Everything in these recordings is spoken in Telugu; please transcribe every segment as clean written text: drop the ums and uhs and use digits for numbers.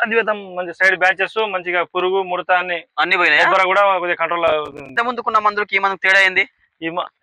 అద్వైతం మంచి సైడ్ బ్యాచెస్ మంచిగా పురుగు ముడత అన్ని పోయినాయి కూడా కొద్దిగా కంట్రోల్. ఇంత ముందుకున్న మందులకి ఈ మందుకు తేడా ఏంది?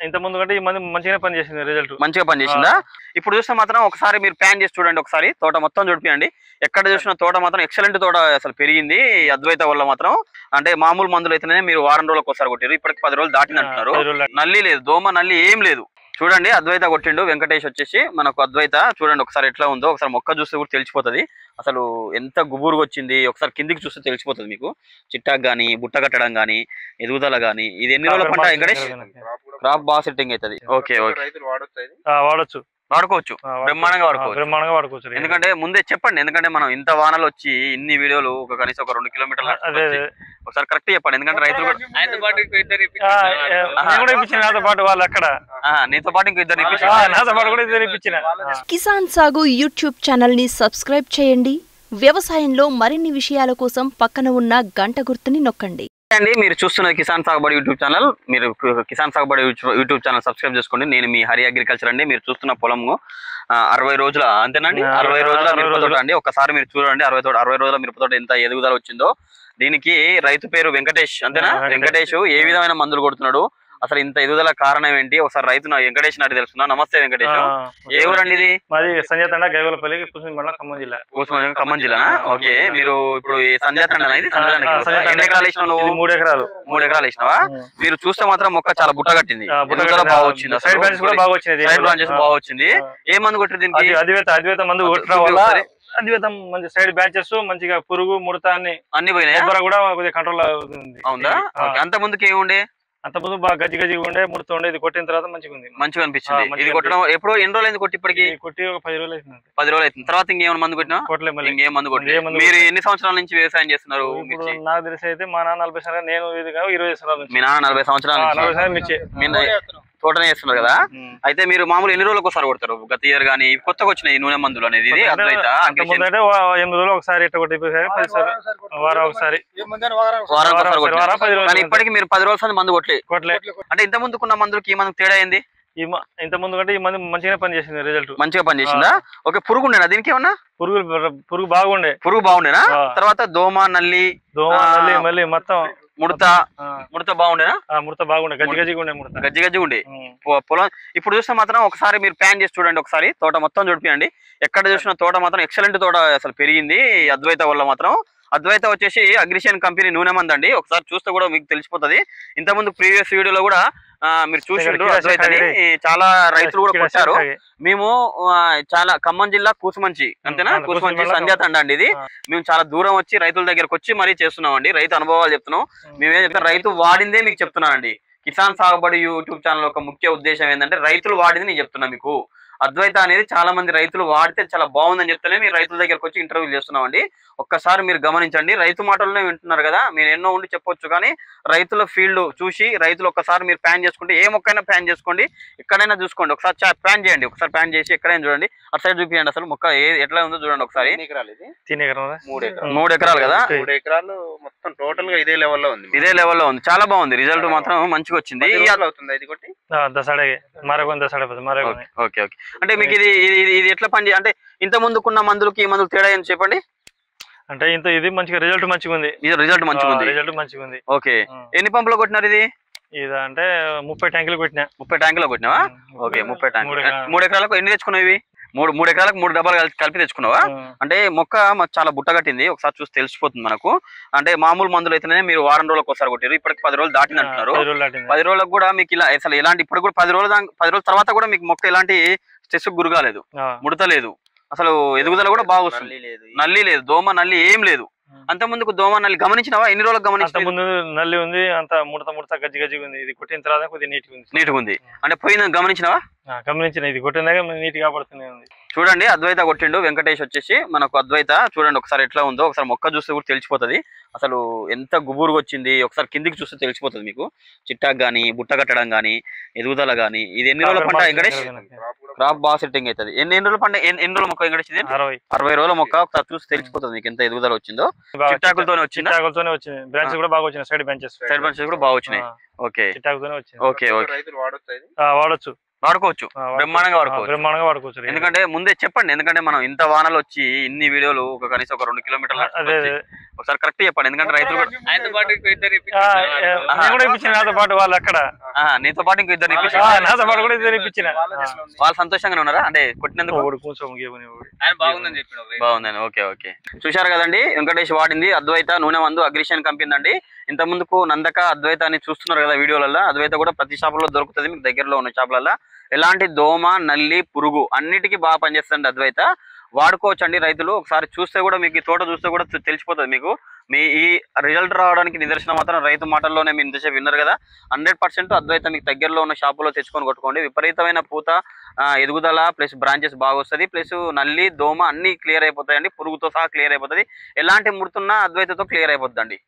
ఇంత ముందు కంటే ఈ మంది మంచిగా పనిచేసింది, రిజల్ట్ మంచిగా పనిచేసిందా? ఇప్పుడు చూస్తే మాత్రం ఒకసారి మీరు ప్యాన్ చేసి చూడండి, ఒకసారి తోట మొత్తం చూడిపియండి. ఎక్కడ చూసిన తోట మాత్రం ఎక్సలెంట్ తోట అసలు పెరిగింది అద్వైత వల్ల మాత్రం. అంటే మామూలు మందులు అయితేనే మీరు వారం రోజులకు ఒకసారి కొట్టారు, ఇప్పటికి 10 రోజులు దాటిన అంటున్నారు. నల్లి లేదు, దోమ నల్లి ఏం లేదు. చూడండి అద్వైత కొట్టిండు వెంకటేష్ వచ్చేసి మనకు. అద్వైత చూడండి ఒకసారి ఎట్లా ఉందో, ఒకసారి మొక్క చూస్తే కూడా తెలిసిపోతుంది అసలు ఎంత గుబురుగా వచ్చింది. ఒకసారి కిందికి చూస్తే తెలిసిపోతుంది మీకు, చిట్టాకు గానీ బుట్ట కట్టడం గానీ ఎదుగుదల గానీ. ఇది ఎన్ని రోజుల పంట వెంకటేష్? క్రాప్ బాగా సెట్టింగ్ అవుతుంది. ఓకే ఓకే, వాడచ్చు, వాడుకోవచ్చు, బ్రహ్మాండంగా వాడుకోవచ్చు. ఎందుకంటే ముందే చెప్పండి, ఎందుకంటే మనం ఇంత వానలు వచ్చి ఇన్ని వీడియోలు కనీసం ఒక 2 కిలోమీటర్ల ఒకసారి కరెక్ట్ చెప్పండి. ఎందుకంటే రైతులు నాతో పాటు వాళ్ళు అక్కడ నీతో పాటు ఇంకో ఇద్దరు కిసాన్ సాగు యూట్యూబ్ ఛానల్ ని సబ్స్క్రైబ్ చేయండి. వ్యవసాయంలో మరిన్ని విషయాల కోసం పక్కన ఉన్న గంట గుర్తుని నొక్కండి. అండి మీరు చూస్తున్నది కిసాన్ సాగుబడి యూట్యూబ్ ఛానల్. మీరు కిసాన్ సాగుబడి యూట్యూబ్ ఛానల్ సబ్స్క్రైబ్ చేసుకోండి. నేను మీ హరి అగ్రికల్చర్ అండి. మీరు చూస్తున్న పొలము 60 రోజుల అంతేనండి, 60 రోజుల మిరపతోట అండి. ఒకసారి మీరు చూడండి 60 రోజుల మిరపతోట ఎంత ఎదుగుదల వచ్చిందో. దీనికి రైతు పేరు వెంకటేష్ అంతేనా? వెంకటేష్ ఏ విధమైన మందులు కొడుతున్నాడు, అసలు ఇంత ఎదుగుదల కారణం ఏంటి, ఒకసారి రైతు వెంకటేష్ నాటి తెలుసుకున్నా. నమస్తే వెంకటేష్, ఏ ఊరండి ఇది? మాది సంజాతండ గైవలపల్లి, ఖమ్మం జిల్లా. ఖమ్మం జిల్లా. ఓకే, మీరు ఇప్పుడు సంజాతండ ఎన్ని ఎకరాలు వేసినావు? 3 ఎకరాలు. 3 ఎకరాలు వేసినావా? మీరు చూస్తే మాత్రం మొక్క చాలా బుట్ట కట్టింది, బాగా వచ్చింది, సైడ్ బ్రాంచెస్ కూడా బాగా వచ్చింది. సైడ్ బ్రాంచెస్ బాగా వచ్చింది. ఏ మందు కొట్టారు దీనికి? అద్వైత మందు కొట్టడం వల్ల అద్వైతం మంచి సైడ్ బ్రాంచెస్ మంచిగా పురుగు ముడత అన్ని పోయినాయి కూడా కొద్దిగా కంట్రోల్ అవుతుంది. అవునా? అంత ముందుకి ఏముండే? అంత ముందు బాగా గజ్జి ఉండే, ముడత ఉండే. ఇది కొట్టిన తర్వాత మంచిగా ఉంది, మంచిగా అనిపించింది. ఇది కొట్టడం ఎప్పుడు ఎన్ని రోజులు అయింది కొట్టి? ఇప్పటికి కొట్టి ఒక 10 రోజులు అవుతుంది. 10 రోజులు అవుతుంది. తర్వాత ఇంకేమైనా మందు కొట్టినా? కొట్టలేదు, ఇంకేం మందు కొట్టలేదు. మీరు ఎన్ని సంవత్సరాల నుంచి వ్యవసాయం చేస్తున్నారు? నాకు తెలిసి అయితే మా నాన్న 40 సంవత్సరాలు, నేను 20 సంవత్సరాల నుంచి. మీ నాన్న 40 సంవత్సరాల నుంచి తోటనే చేస్తున్నారు కదా? అయితే మీరు మామూలు ఎన్ని రోజులకు ఒకసారి కొడతారు? గత ఇయర్ గానీ కొత్తగా వచ్చినాయి నూనె మందులు అనేది? ఇది అద్వైత 8 రోజులు ఒకసారి ఇట్లా కొట్టి, వారం ఒకసారి, కానీ ఇప్పటికి మీరు 10 రోజుల మందు కొట్టలే. అంటే ఇంత ముందుకున్న మందులకి ఈ మందుకు తేడా ఏంది? ఇంత ముందు కంటే ఈ మంది మంచిగా పనిచేసింది, రిజల్ట్ మంచిగా పనిచేసిందా? ఓకే, పురుగు ఉండేనా దీనికి? ఏమన్నా పురుగు బాగుండే? పురుగు బాగుండేనా? తర్వాత దోమ నల్లి మళ్ళీ మొత్తం ముడత బాగుండేనా? ముడత బాగుండే, గజ్జి ఉండే పొలం. ఇప్పుడు చూస్తే మాత్రం ఒకసారి మీరు ప్యాన్ చేసి చూడండి, ఒకసారి తోట మొత్తం చూడిపియండి. ఎక్కడ చూసిన తోట మాత్రం ఎక్సలెంట్ తోట అసలు పెరిగింది అద్వైత వల్ల మాత్రం. అద్వైత వచ్చేసి అగ్రిషన్ కంపెనీ నూనె మంది అండి. ఒకసారి చూస్తే కూడా మీకు తెలిసిపోతుంది. ఇంతకుముందు ప్రీవియస్ వీడియోలో కూడా మీరు చూసిండ్రు అద్వైతని, చాలా రైతులు కూడా కొట్టారు. మేము చాలా ఖమ్మం జిల్లా కూసుమంచి అంతేనా? కూసుమంచి సంజాతండ అండి ఇది. మేము చాలా దూరం వచ్చి రైతుల దగ్గరకు వచ్చి మరీ చేస్తున్నాం అండి. రైతు అనుభవాలు చెప్తున్నాం. మేమేం చెప్తాం, రైతు వాడిందే మీకు చెప్తున్నాను అండి. కిసాన్ సాగుబడి యూట్యూబ్ ఛానల్ ఒక ముఖ్య ఉద్దేశం ఏంటంటే రైతులు వాడింది నేను చెప్తున్నా మీకు. అద్వైత అనేది చాలా మంది రైతులు వాడితే చాలా బాగుందని చెప్తేనే మీరు రైతుల దగ్గరకు వచ్చి ఇంటర్వ్యూలు చేస్తున్నాం అండి. ఒక్కసారి మీరు గమనించండి, రైతు మాటల్లోనే వింటున్నారు కదా. మీరు ఎన్నో ఉండి చెప్పొచ్చు, కానీ రైతుల ఫీల్డ్ చూసి రైతులు ఒక్కసారి మీరు ప్యాన్ చేసుకుంటే, ఏ మొక్కైనా ప్యాన్ చేసుకోండి, ఎక్కడైనా చూసుకోండి. ఒకసారి ప్యాన్ చేయండి, ఒకసారి ప్యాన్ చేసి ఎక్కడైనా చూడండి, అటు సైడ్ చూపించండి అసలు మొక్క ఎట్లా ఉందో చూడండి ఒకసారి. 3 ఎకరాలు కదా? 3 ఎకరాలు మొత్తం టోటల్ గా ఇదే లెవెల్లో ఉంది. ఇదే లెవెల్లో ఉంది, చాలా బాగుంది. రిజల్ట్ మాత్రం మంచిగా వచ్చింది. ఓకే ఓకే, అంటే మీకు ఇది ఎట్లా పని, అంటే ఇంత ముందుకున్న మందులకి ఈ మందులు తేడా అని చెప్పండి. అంటే ఇది మంచిగా రిజల్ట్ మంచిగా ఉంది. రిజల్ట్ మంచిగా ఉంది. ఓకే, ఎన్ని పంపులు కొట్టినారు ఇది? ఇది అంటే 30 ట్యాంకులు కొట్టినా. 30 ట్యాంకులు కొట్టినావా? ఓకే, 30 ట్యాంకులు. 3 ఎకరాలకు ఎన్ని తెచ్చుకున్నావు? 3 ఎకరాలకు 3 డబ్బాలు కలిపి తెచ్చుకున్నావా? అంటే మొక్క చాలా బుట్ట కట్టింది, ఒకసారి చూసి తెలిసిపోతుంది మనకు. అంటే మామూలు మందులు అయితేనే మీరు వారం రోజులకు ఒకసారి కొట్టారు, ఇప్పటికి 10 రోజులు దాటిన అంటున్నారు. 10 రోజులకు కూడా మీకు ఇలా అసలు ఎలాంటి, ఇప్పుడు కూడా 10 రోజుల తర్వాత కూడా మీకు మొక్క ఎలాంటి స్ట్రెస్ గురి కాలేదు, ముడత లేదు, అసలు ఎదుగుదల కూడా బాగా వస్తుంది. నల్లి లేదు, దోమ నల్లి ఏం లేదు. అంత ముందుకు దోమ నల్లి గమనించినావా? ఎన్ని రోజులకు గమనించిన? ముందు నల్లి ఉంది, అంత ముడత గజ్జి ఉంది. ఇది కొట్టిన తర్వాత కొద్దిగా నీట్గా ఉంది. అంటే పోయిన గమనించినావా? గమనించిన, ఇది కొట్టినాక నీట్ గా పడుతుంది. చూడండి అద్వైత కొట్టిండు వెంకటేష్ వచ్చేసి మనకు. అద్వైత చూడండి ఒకసారి ఎట్లా ఉందో, ఒకసారి మొక్క చూస్తే కూడా తెలిసిపోతుంది అసలు ఎంత గుబురుగా వచ్చింది. ఒకసారి కిందికి చూస్తే తెలిసిపోతుంది మీకు, చిట్టాకు గానీ బుట్ట కట్టడం గానీ ఎదుగుదల గానీ. ఇది ఎన్ని రోజుల పంట వెంకటేష్? క్రాప్ బాగా సెట్టింగ్ అవుతుంది. ఎన్ని రోజుల పంట, ఎన్ని రోజుల మొక్క వెంకటేష్? 60 రోజుల మొక్క. ఒకసారి చూసి తెలిసిపోతుంది మీకు ఎంత ఎదుగుదల వచ్చిందో. చిట్టాకులతోనే వచ్చింది, బ్రాంచెస్ కూడా బాగా వచ్చినాయి, సైడ్ బ్రాంచెస్ కూడా బాగా వచ్చినాయి. ఓకే ఓకే ఓకే, వాడచ్చు. వాడుకోవచ్చు, బ్రహ్మాండంగా వాడుకోవచ్చు. బ్రహ్మాండంగా వాడుకోవచ్చు. ఎందుకంటే ముందే చెప్పండి, ఎందుకంటే మనం ఇంత వానలు వచ్చి ఇన్ని వీడియోలు కనీసం ఒక 2 కిలోమీటర్లు ఒకసారి కరెక్ట్ చెప్పండి. ఎందుకంటే రైతులు కూడా నాతో పాటు వాళ్ళు అక్కడ నీతో పాటు ఇంకో ఇద్దరు నాతో పాటు కూడా ఇద్దరు ఇప్పించిన వాళ్ళు సంతోషంగానే ఉన్నారా అంటే కొట్టినందుకు? బాగుందండి. ఓకే ఓకే, చూశారు కదండి, వెంకటేష్ వాడింది అద్వైత నూనె మందు అగ్రిషన్ కంపెనీ అండి. ఇంత ముందుకు నందక అద్వైత అని చూస్తున్నారు కదా వీడియోలలో. అద్వైత కూడా ప్రతి షాపులో దొరుకుతుంది, మీకు దగ్గరలో ఉన్న షాపులలో. ఎలాంటి దోమ నల్లి పురుగు అన్నిటికీ బాగా పనిచేస్తుంది అద్వైత. వాడుకోవచ్చు అండి రైతులు. ఒకసారి చూస్తే కూడా మీకు ఈ తోట చూస్తే కూడా తెలిసిపోతుంది మీకు. మీ ఈ రిజల్ట్ రావడానికి నిదర్శనం మాత్రం రైతు మాటల్లోనే మీరు ఇంతసేపు విన్నారు కదా. 100% అద్వైత మీకు దగ్గరలో ఉన్న షాపులో తెచ్చుకొని కొట్టుకోండి. విపరీతమైన పూత, ఎదుగుదల, ప్లస్ బ్రాంచెస్ బాగా వస్తుంది, ప్లస్ నల్లి దోమ అన్ని క్లియర్ అయిపోతాయండి. పురుగుతో సహా క్లియర్ అయిపోతుంది. ఎలాంటి ముడుతున్నా అద్వైతతో క్లియర్ అయిపోతుందండి.